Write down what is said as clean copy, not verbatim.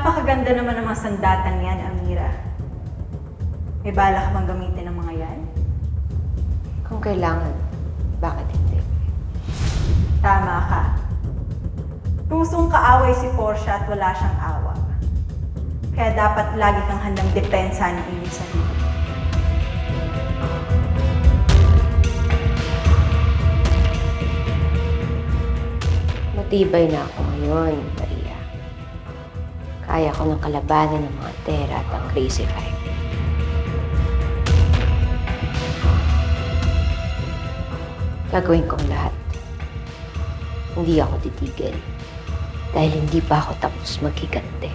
Napakaganda naman ng mga sandatan yan, Amira. May balak bang gamitin ang mga yan? Kung kailangan, bakit hindi? Tama ka. Tusong kaaway si Portia at wala siyang awa. Kaya dapat lagi kang handang depensa ng iyong sarili. Matibay na ako ngayon, Maria. Kaya ko ng kalabanan ng mga Terra at ang Crazy Five. Gagawin kong lahat. Hindi ako titigil dahil hindi pa ako tapos maghiganti.